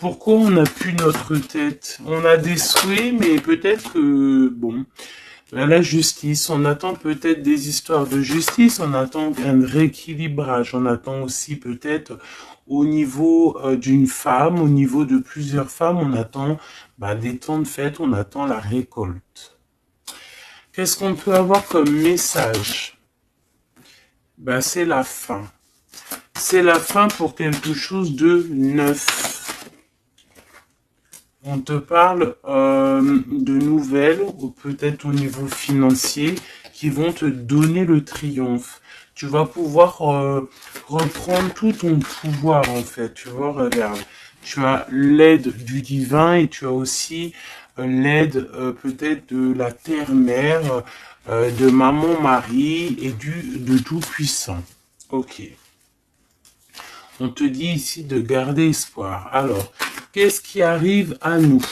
Pourquoi on n'a plus notre tête? On a des souhaits, mais peut-être que, bon, la justice, on attend peut-être des histoires de justice, on attend un rééquilibrage, on attend aussi peut-être au niveau d'une femme, au niveau de plusieurs femmes, on attend des temps de fête, on attend la récolte. Qu'est-ce qu'on peut avoir comme message? C'est la fin. C'est la fin pour quelque chose de neuf. On te parle de nouvelles, ou peut-être au niveau financier, qui vont te donner le triomphe. Tu vas pouvoir reprendre tout ton pouvoir en fait. Tu vois, regarde. Tu as l'aide du divin et tu as aussi l'aide peut-être de la terre-mère, de maman Marie et de Tout-Puissant. Ok. On te dit ici de garder espoir. Alors, qu'est-ce qui arrive à nous?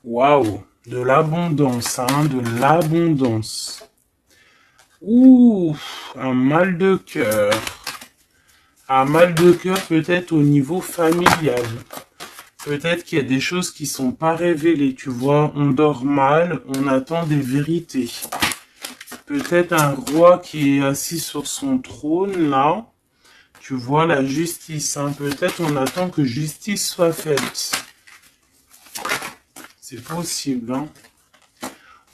Waouh, de l'abondance, hein, de l'abondance. Ouh, un mal de cœur. Un mal de cœur peut-être au niveau familial. Peut-être qu'il y a des choses qui sont pas révélées, tu vois. On dort mal, on attend des vérités. Peut-être un roi qui est assis sur son trône, là. Tu vois la justice, hein. Peut-être on attend que justice soit faite. C'est possible, hein.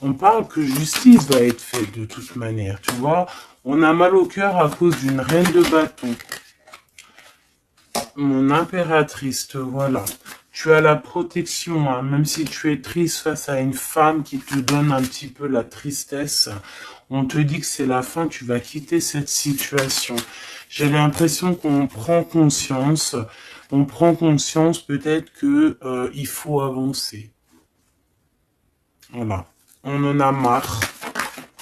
On parle que justice va être faite de toute manière, tu vois. On a mal au cœur à cause d'une reine de bâton. Mon impératrice, te voilà. Tu as la protection, hein. Même si tu es triste face à une femme qui te donne un petit peu la tristesse, on te dit que c'est la fin, tu vas quitter cette situation. J'ai l'impression qu'on prend conscience, peut-être que il faut avancer. Voilà, on en a marre.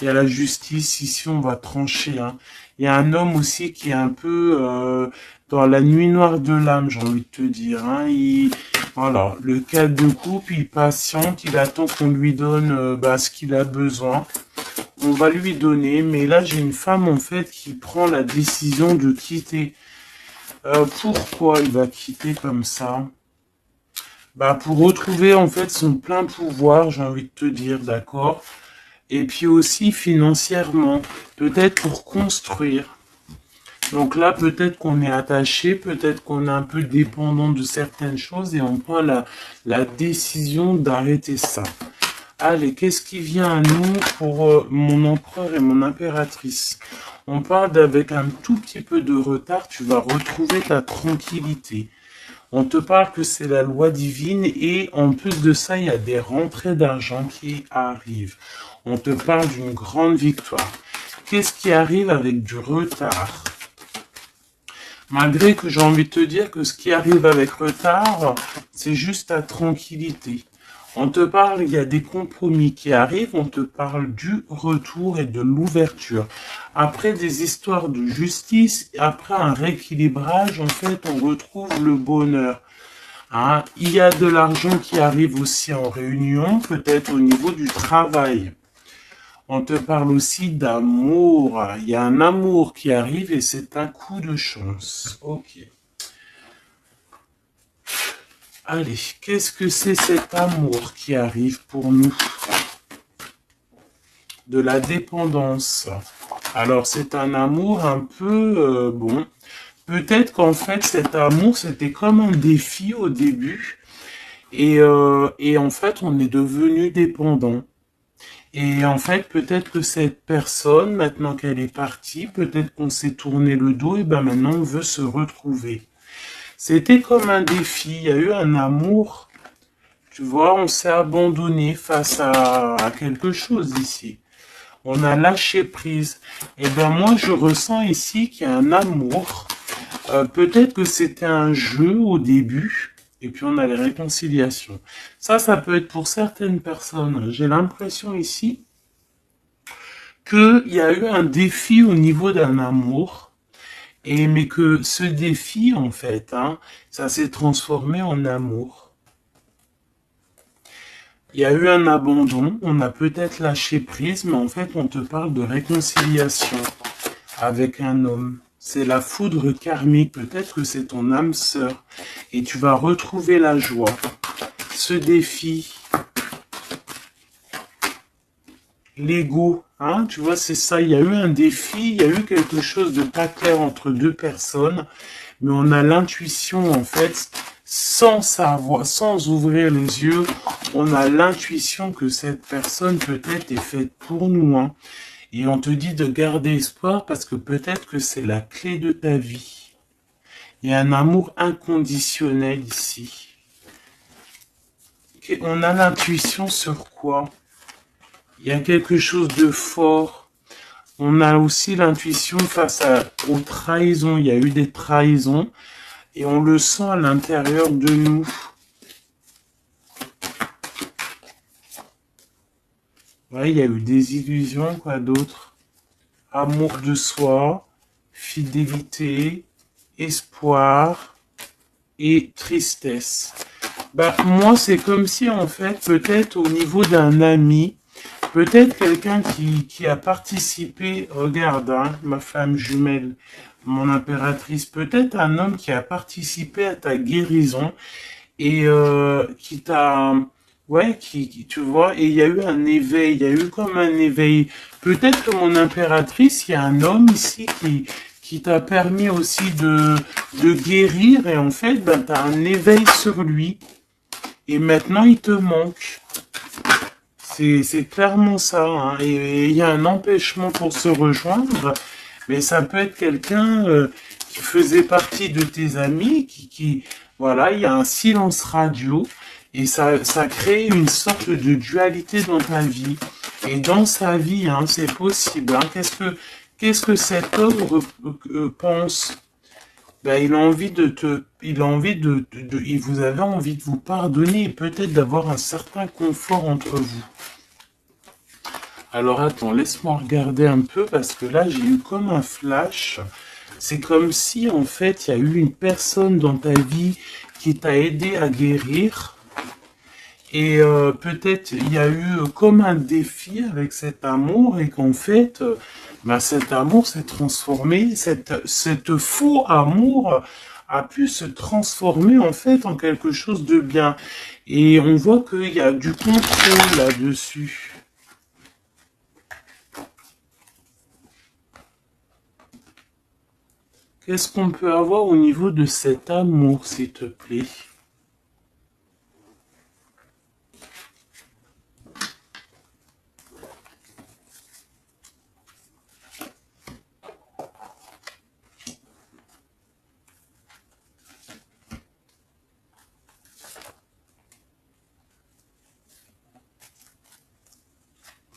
Il y a la justice, ici on va trancher. Hein. Il y a un homme aussi qui est un peu dans la nuit noire de l'âme, j'ai envie de te dire. Hein. Voilà, le cadre de couple, il patiente, il attend qu'on lui donne ce qu'il a besoin. On va lui donner, mais là j'ai une femme en fait qui prend la décision de quitter. Pourquoi il va quitter comme ça? Pour retrouver en fait son plein pouvoir, j'ai envie de te dire, d'accord? Et puis aussi financièrement, peut-être pour construire. Donc là, peut-être qu'on est attaché, peut-être qu'on est un peu dépendant de certaines choses et on prend la décision d'arrêter ça. Allez, qu'est-ce qui vient à nous pour mon empereur et mon impératrice? On parle d'avec un tout petit peu de retard, tu vas retrouver ta tranquillité. On te parle que c'est la loi divine et en plus de ça, il y a des rentrées d'argent qui arrivent. On te parle d'une grande victoire. Qu'est-ce qui arrive avec du retard? Malgré que j'ai envie de te dire que ce qui arrive avec retard, c'est juste ta tranquillité. On te parle, il y a des compromis qui arrivent, on te parle du retour et de l'ouverture. Après des histoires de justice, après un rééquilibrage, en fait, on retrouve le bonheur. Hein, il y a de l'argent qui arrive aussi en réunion, peut-être au niveau du travail. On te parle aussi d'amour. Il y a un amour qui arrive et c'est un coup de chance. Ok. Allez, qu'est-ce que c'est cet amour qui arrive pour nous? De la dépendance. Alors, c'est un amour un peu... bon, peut-être qu'en fait, cet amour, c'était comme un défi au début. Et en fait, on est devenu dépendant. Et en fait, peut-être que cette personne, maintenant qu'elle est partie, peut-être qu'on s'est tourné le dos, et maintenant on veut se retrouver. C'était comme un défi, il y a eu un amour, tu vois, on s'est abandonné face à quelque chose ici. On a lâché prise. Et moi je ressens ici qu'il y a un amour. Peut-être que c'était un jeu au début, et puis on a les réconciliations. Ça peut être pour certaines personnes. J'ai l'impression ici qu'il y a eu un défi au niveau d'un amour, mais que ce défi, en fait, ça s'est transformé en amour. Il y a eu un abandon, on a peut-être lâché prise, mais en fait, on te parle de réconciliation avec un homme. C'est la foudre karmique. Peut-être que c'est ton âme sœur. Et tu vas retrouver la joie. Ce défi. L'ego. Hein, tu vois, c'est ça. Il y a eu un défi. Il y a eu quelque chose de pas clair entre deux personnes. Mais on a l'intuition, en fait, sans savoir, sans ouvrir les yeux, on a l'intuition que cette personne peut-être est faite pour nous. Hein. Et on te dit de garder espoir parce que peut-être que c'est la clé de ta vie. Il y a un amour inconditionnel ici. On a l'intuition sur quoi? Il y a quelque chose de fort. On a aussi l'intuition face aux trahisons. Il y a eu des trahisons. Et on le sent à l'intérieur de nous. Ouais, il y a eu des illusions, quoi d'autre? Amour de soi, fidélité, espoir et tristesse. Bah, moi, c'est comme si, en fait, peut-être au niveau d'un ami, peut-être quelqu'un qui a participé, regarde, hein, ma flamme jumelle, mon impératrice, peut-être un homme qui a participé à ta guérison et qui t'a, ouais, tu vois, et il y a eu un éveil, il y a eu comme un éveil. Peut-être que mon impératrice, il y a un homme ici qui t'a permis aussi de guérir et en fait, ben, t'as un éveil sur lui et maintenant il te manque. C'est clairement ça, hein. Et il y a un empêchement pour se rejoindre, mais ça peut être quelqu'un qui faisait partie de tes amis, voilà, il y a un silence radio, et ça crée une sorte de dualité dans ta vie. Et dans sa vie, hein, c'est possible. Hein. Qu'est-ce que cet homme pense? Ben, il a envie il a envie vous avez envie de vous pardonner et peut-être d'avoir un certain confort entre vous. Alors attends, laisse-moi regarder un peu parce que là j'ai eu comme un flash. C'est comme si en fait il y a eu une personne dans ta vie qui t'a aidé à guérir. Et peut-être il y a eu comme un défi avec cet amour et qu'en fait ben, cet amour s'est transformé, cette faux amour a pu se transformer en fait en quelque chose de bien. Et on voit qu'il y a du contrôle là-dessus. Qu'est-ce qu'on peut avoir au niveau de cet amour, s'il te plaît?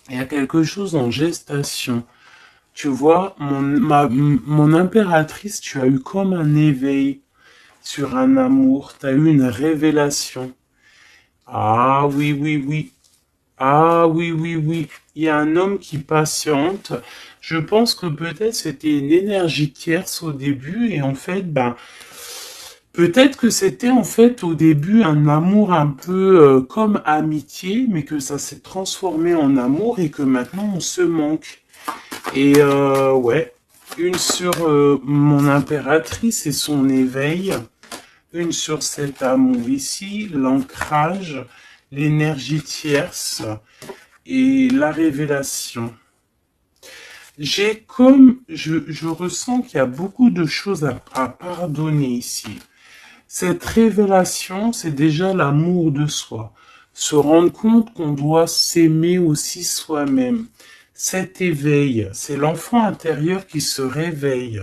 Il y a quelque chose en gestation. Tu vois, mon impératrice, tu as eu comme un éveil sur un amour. Tu as eu une révélation. Ah oui, oui, oui. Ah oui, oui, oui. Il y a un homme qui patiente. Je pense que peut-être c'était une énergie tierce au début et en fait, ben, peut-être que c'était en fait au début un amour un peu comme amitié, mais que ça s'est transformé en amour et que maintenant on se manque. Et ouais, une sur mon impératrice et son éveil, une sur cet amour ici, l'ancrage, l'énergie tierce et la révélation. Je ressens qu'il y a beaucoup de choses à pardonner ici. Cette révélation, c'est déjà l'amour de soi. Se rendre compte qu'on doit s'aimer aussi soi-même. Cet éveil, c'est l'enfant intérieur qui se réveille.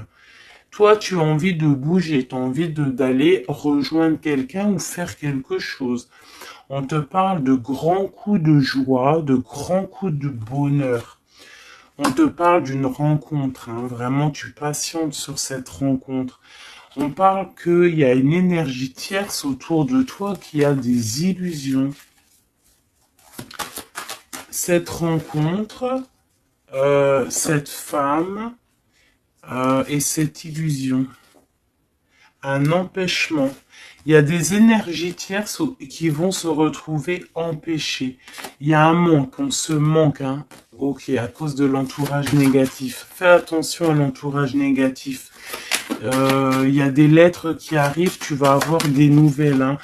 Toi, tu as envie de bouger, tu as envie d'aller rejoindre quelqu'un ou faire quelque chose. On te parle de grands coups de joie, de grands coups de bonheur. On te parle d'une rencontre, hein. Vraiment, tu patientes sur cette rencontre. On parle qu'il y a une énergie tierce autour de toi qui a des illusions. Cette rencontre, cette femme et cette illusion. Un empêchement. Il y a des énergies tierces qui vont se retrouver empêchées. Il y a un manque, on se manque, hein. Ok, à cause de l'entourage négatif. Fais attention à l'entourage négatif. Il y a des lettres qui arrivent, tu vas avoir des nouvelles, hein.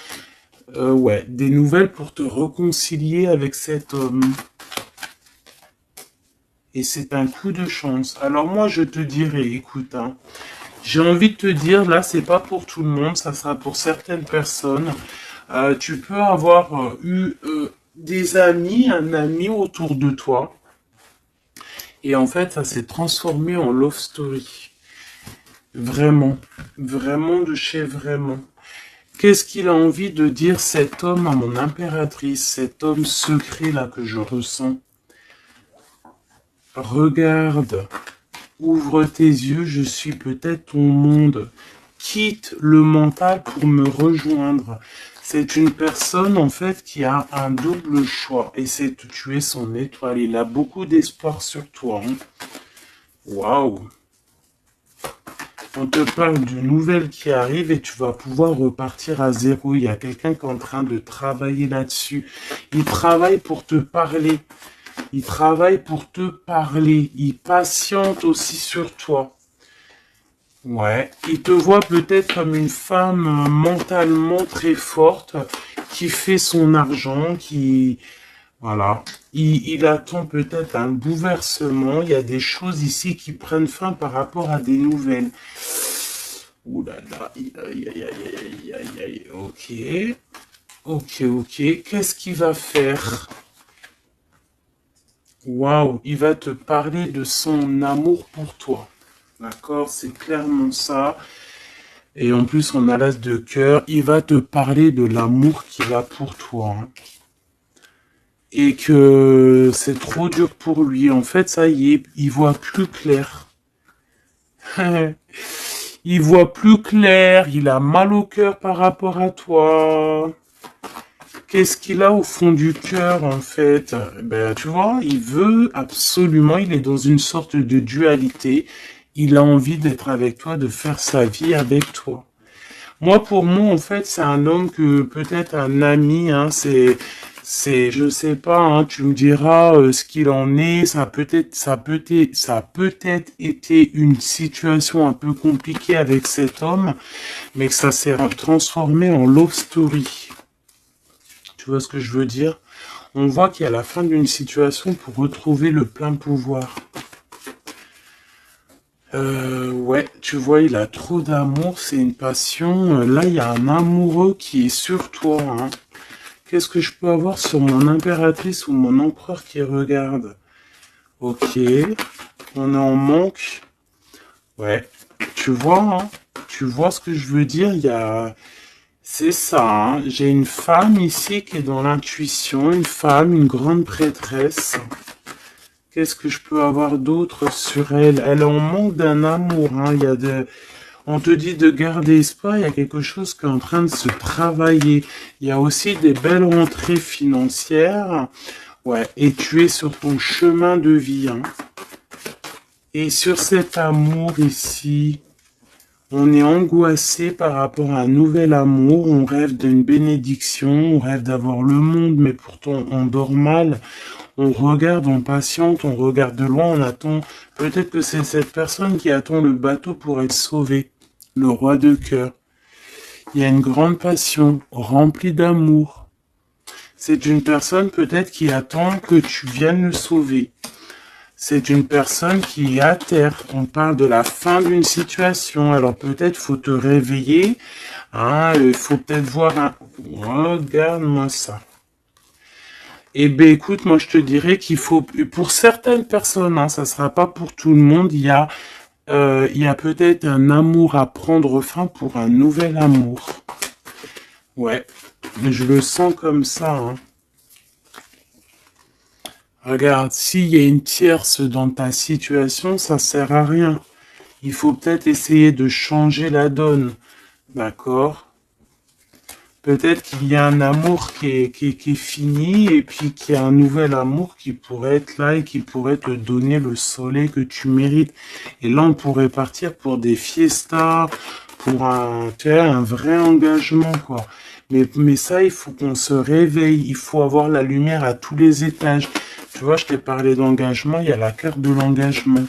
Ouais, des nouvelles pour te réconcilier avec cet homme. Et c'est un coup de chance. Alors moi, je te dirais, écoute, hein, j'ai envie de te dire, là, c'est pas pour tout le monde, ça sera pour certaines personnes. Tu peux avoir eu des amis, un ami autour de toi. Et en fait, ça s'est transformé en love story. Vraiment. Vraiment de chez vraiment. Qu'est-ce qu'il a envie de dire cet homme à mon impératrice, cet homme secret là que je ressens? Regarde, ouvre tes yeux, je suis peut-être ton monde. Quitte le mental pour me rejoindre. C'est une personne en fait qui a un double choix et c'est de tuer son étoile. Il a beaucoup d'espoir sur toi. Hein. Waouh! On te parle d'une nouvelle qui arrive et tu vas pouvoir repartir à zéro. Il y a quelqu'un qui est en train de travailler là-dessus. Il travaille pour te parler. Il travaille pour te parler. Il patiente aussi sur toi. Ouais. Il te voit peut-être comme une femme mentalement très forte qui fait son argent, qui... Voilà. Il attend peut-être un bouleversement. Il y a des choses ici qui prennent fin par rapport à des nouvelles. Ouh là là. Aïe, aïe, aïe, aïe, aïe, aïe. Ok. Ok, ok. Qu'est-ce qu'il va faire? Waouh. Il va te parler de son amour pour toi. D'accord? C'est clairement ça. Et en plus, on a l'as de cœur. Il va te parler de l'amour qu'il a pour toi. Hein. Et que c'est trop dur pour lui. En fait, ça y est, il voit plus clair. Il voit plus clair, il a mal au cœur par rapport à toi. Qu'est-ce qu'il a au fond du cœur, en fait? Ben, tu vois, il veut absolument, il est dans une sorte de dualité. Il a envie d'être avec toi, de faire sa vie avec toi. Moi, pour moi, en fait, c'est un homme que peut-être un ami, hein, je sais pas, hein, tu me diras ce qu'il en est. Ça a peut-être été une situation un peu compliquée avec cet homme, mais que ça s'est transformé en love story. Tu vois ce que je veux dire? On voit qu'il y a la fin d'une situation pour retrouver le plein pouvoir. Ouais, tu vois, il a trop d'amour, c'est une passion. Là, il y a un amoureux qui est sur toi. Hein. Qu'est-ce que je peux avoir sur mon impératrice ou mon empereur qui regarde? Ok, on est en manque. Ouais, tu vois, hein, tu vois ce que je veux dire? Il y a... C'est ça, hein. J'ai une femme ici qui est dans l'intuition, une femme, une grande prêtresse. Qu'est-ce que je peux avoir d'autre sur elle? Elle est en manque d'un amour. Hein. Il y a de... On te dit de garder espoir, il y a quelque chose qui est en train de se travailler. Il y a aussi des belles rentrées financières. Ouais, et tu es sur ton chemin de vie. Hein. Et sur cet amour ici, on est angoissé par rapport à un nouvel amour. On rêve d'une bénédiction, on rêve d'avoir le monde, mais pourtant on dort mal. On regarde, on patiente, on regarde de loin, on attend. Peut-être que c'est cette personne qui attend le bateau pour être sauvée. Le roi de cœur. Il y a une grande passion, remplie d'amour. C'est une personne peut-être qui attend que tu viennes le sauver. C'est une personne qui est à terre. On parle de la fin d'une situation. Alors peut-être faut te réveiller. Hein, il faut peut-être voir un... Regarde-moi ça. Eh ben écoute, moi je te dirais qu'il faut, pour certaines personnes, hein, ça sera pas pour tout le monde, il y a peut-être un amour à prendre fin pour un nouvel amour. Ouais, je le sens comme ça. Hein. Regarde, s'il y a une tierce dans ta situation, ça sert à rien. Il faut peut-être essayer de changer la donne. D'accord? Peut-être qu'il y a un amour qui est fini et puis qu'il y a un nouvel amour qui pourrait être là et qui pourrait te donner le soleil que tu mérites. Et là, on pourrait partir pour des fiestas, pour tu vois, un vrai engagement, quoi. Mais ça, il faut qu'on se réveille. Il faut avoir la lumière à tous les étages. Tu vois, je t'ai parlé d'engagement. Il y a la carte de l'engagement.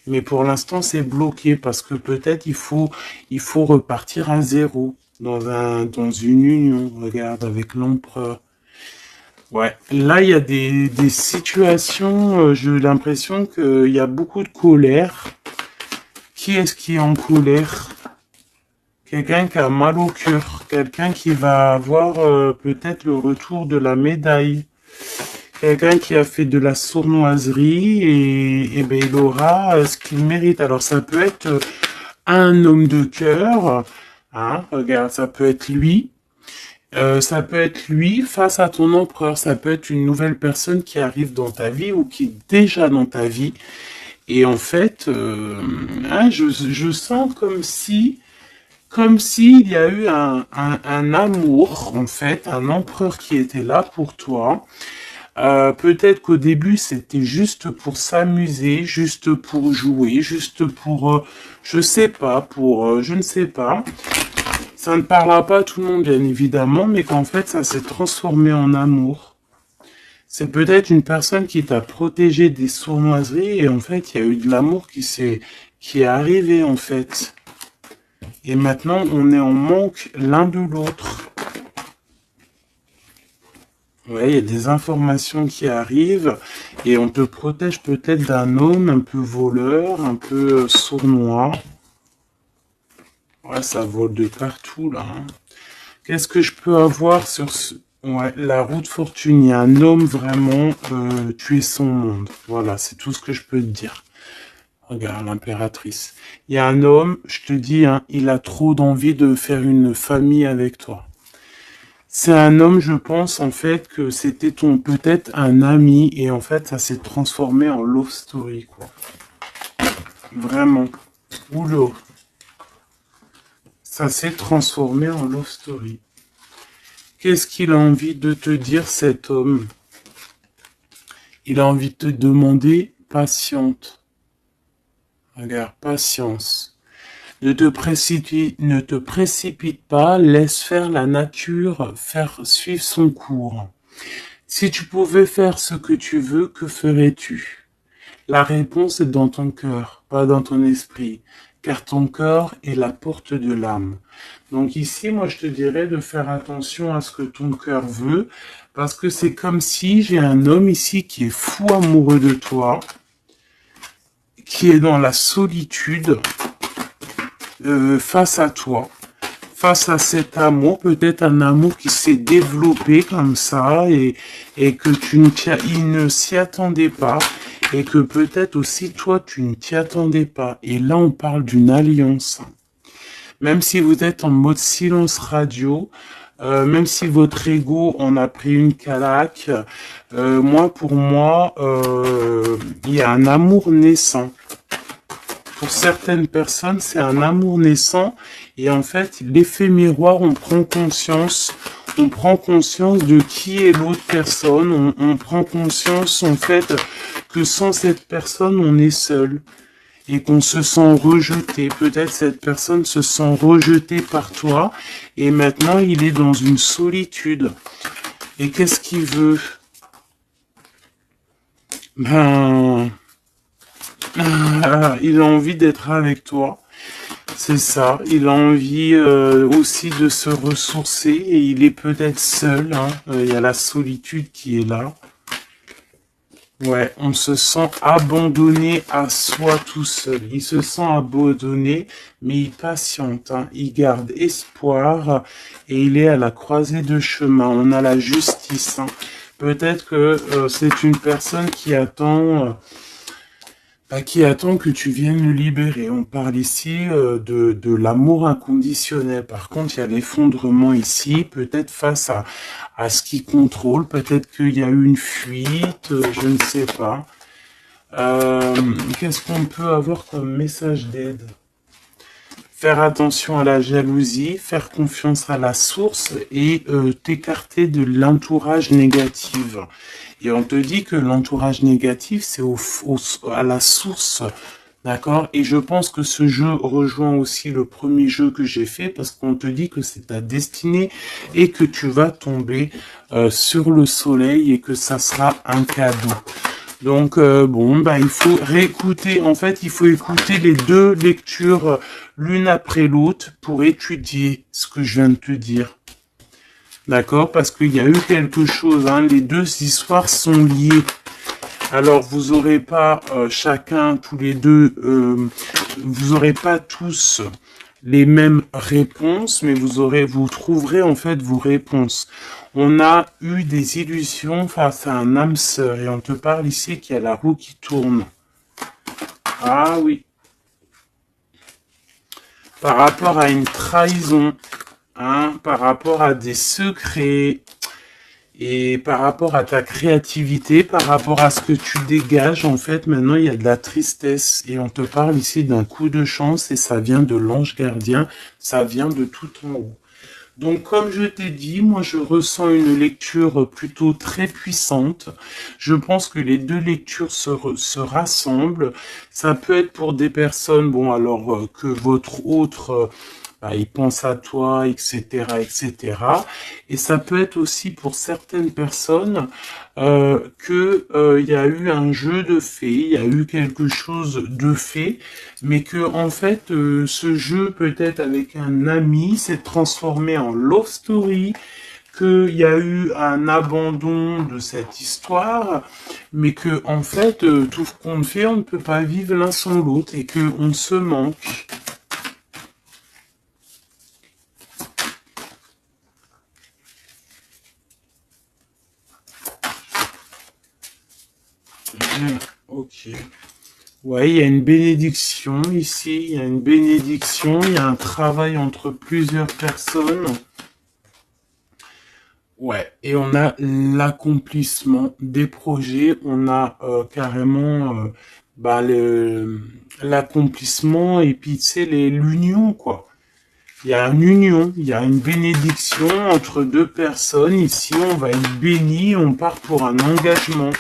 Mais pour l'instant, c'est bloqué parce que peut-être il faut repartir à zéro dans une union. Regarde, avec l'empereur. Ouais, là, il y a des situations, j'ai l'impression qu'il y a beaucoup de colère. Qui est-ce qui est en colère? Quelqu'un qui a mal au cœur, quelqu'un qui va avoir peut-être le retour de la médaille, quelqu'un qui a fait de la sournoiserie et ben il aura ce qu'il mérite. Alors ça peut être un homme de cœur, hein, regarde, ça peut être lui face à ton empereur, ça peut être une nouvelle personne qui arrive dans ta vie ou qui est déjà dans ta vie. Et en fait, hein, je sens comme s'il y a eu un amour, en fait, un empereur qui était là pour toi. Peut-être qu'au début, c'était juste pour s'amuser, juste pour jouer, juste pour, je sais pas, je ne sais pas. Ça ne parlera pas à tout le monde, bien évidemment, mais qu'en fait, ça s'est transformé en amour. C'est peut-être une personne qui t'a protégé des sournoiseries et en fait, il y a eu de l'amour qui est arrivé, en fait. Et maintenant, on est en manque l'un de l'autre. Ouais, il y a des informations qui arrivent et on te protège peut-être d'un homme un peu voleur, un peu sournois. Ouais, ça vole de partout, là. Hein. Qu'est-ce que je peux avoir sur ouais, la route fortune? Il y a un homme vraiment, tu es son monde. Voilà, c'est tout ce que je peux te dire. Regarde, l'impératrice. Il y a un homme, je te dis, hein, il a trop d'envie de faire une famille avec toi. C'est un homme, je pense, en fait, que c'était peut-être un ami, et en fait, ça s'est transformé en love story, quoi. Vraiment. Oula. Ça s'est transformé en love story. Qu'est-ce qu'il a envie de te dire, cet homme? Il a envie de te demander patiente. Regarde, patience. Ne te précipite pas, laisse faire la nature, faire suivre son cours. Si tu pouvais faire ce que tu veux, que ferais-tu? La réponse est dans ton cœur, pas dans ton esprit, car ton cœur est la porte de l'âme. Donc ici, moi, je te dirais de faire attention à ce que ton cœur veut, parce que c'est comme si j'ai un homme ici qui est fou amoureux de toi, qui est dans la solitude face à toi, face à cet amour, peut-être un amour qui s'est développé comme ça et que il ne s'y attendait pas et que peut-être aussi toi tu ne t'y attendais pas. Et là on parle d'une alliance. Même si vous êtes en mode silence radio, même si votre ego en a pris une calaque, pour moi, il y a un amour naissant. Pour certaines personnes, c'est un amour naissant et en fait, l'effet miroir, on prend conscience de qui est l'autre personne, on prend conscience en fait que sans cette personne, on est seul et qu'on se sent rejeté. Peut-être cette personne se sent rejetée par toi et maintenant, il est dans une solitude. Et qu'est-ce qu'il veut? Ben... il a envie d'être avec toi, c'est ça. Il a envie aussi de se ressourcer et il est peut-être seul. Hein. Il y a la solitude qui est là. Ouais, on se sent abandonné à soi tout seul. Il se sent abandonné, mais il patiente. Hein. Il garde espoir et il est à la croisée de chemin. On a la justice. Hein. Peut-être que c'est une personne qui attend que tu viennes le libérer. On parle ici de l'amour inconditionnel. Par contre, il y a l'effondrement ici, peut-être face à ce qui contrôle, peut-être qu'il y a eu une fuite, je ne sais pas. Qu'est-ce qu'on peut avoir comme message d'aide? Faire attention à la jalousie, faire confiance à la source et t'écarter de l'entourage négatif. Et on te dit que l'entourage négatif, c'est à la source D'accord? Et je pense que ce jeu rejoint aussi le premier jeu que j'ai fait parce qu'on te dit que c'est ta destinée et que tu vas tomber sur le soleil et que ça sera un cadeau. Donc bon, bah il faut réécouter. En fait, il faut écouter les deux lectures l'une après l'autre pour étudier ce que je viens de te dire. D'accord? Parce qu'il y a eu quelque chose. Hein, les deux histoires sont liées. Alors vous aurez pas chacun, tous les deux, vous aurez pas tous les mêmes réponses, mais vous trouverez en fait vos réponses. On a eu des illusions face à un âme sœur et on te parle ici qu'il y a la roue qui tourne. Ah oui. Par rapport à une trahison, hein, par rapport à des secrets, et par rapport à ta créativité, par rapport à ce que tu dégages, en fait, maintenant, il y a de la tristesse. Et on te parle ici d'un coup de chance et ça vient de l'ange gardien, ça vient de tout en haut. Donc, comme je t'ai dit, moi, je ressens une lecture plutôt très puissante. Je pense que les deux lectures se rassemblent. Ça peut être pour des personnes, bon, alors que votre autre... bah, il pense à toi, etc., etc. Et ça peut être aussi pour certaines personnes que il y a eu un jeu de fées, il y a eu quelque chose de fait, mais que en fait ce jeu peut-être avec un ami s'est transformé en love story, qu'il y a eu un abandon de cette histoire, mais que en fait tout ce qu'on fait, on ne peut pas vivre l'un sans l'autre et que on se manque. Ok. Ouais, il y a une bénédiction ici, il y a une bénédiction, il y a un travail entre plusieurs personnes. Ouais, et on a l'accomplissement des projets, on a carrément bah, l'accomplissement et puis tu sais, l'union quoi. Il y a une union, il y a une bénédiction entre deux personnes. Ici, on va être béni, on part pour un engagement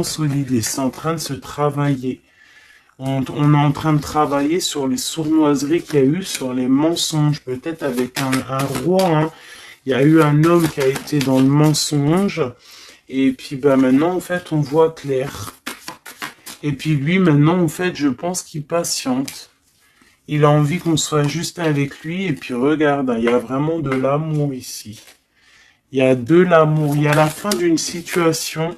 solide et c'est en train de se travailler. On est en train de travailler sur les sournoiseries qu'il y a eu, sur les mensonges, peut-être avec un roi. Hein. Il y a eu un homme qui a été dans le mensonge, et puis bah maintenant en fait on voit clair. Et puis lui maintenant en fait je pense qu'il patiente. Il a envie qu'on soit juste avec lui, et puis regarde, hein, il y a vraiment de l'amour ici. Il y a de l'amour, il y a la fin d'une situation.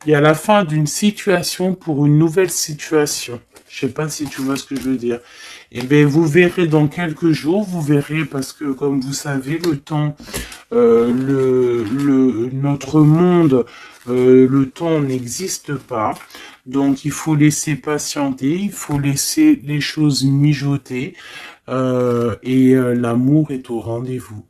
Il y a la fin d'une situation pour une nouvelle situation. Je sais pas si tu vois ce que je veux dire. Eh bien, vous verrez dans quelques jours, vous verrez parce que comme vous savez, le temps, notre monde, le temps n'existe pas. Donc, il faut laisser patienter, il faut laisser les choses mijoter et l'amour est au rendez-vous.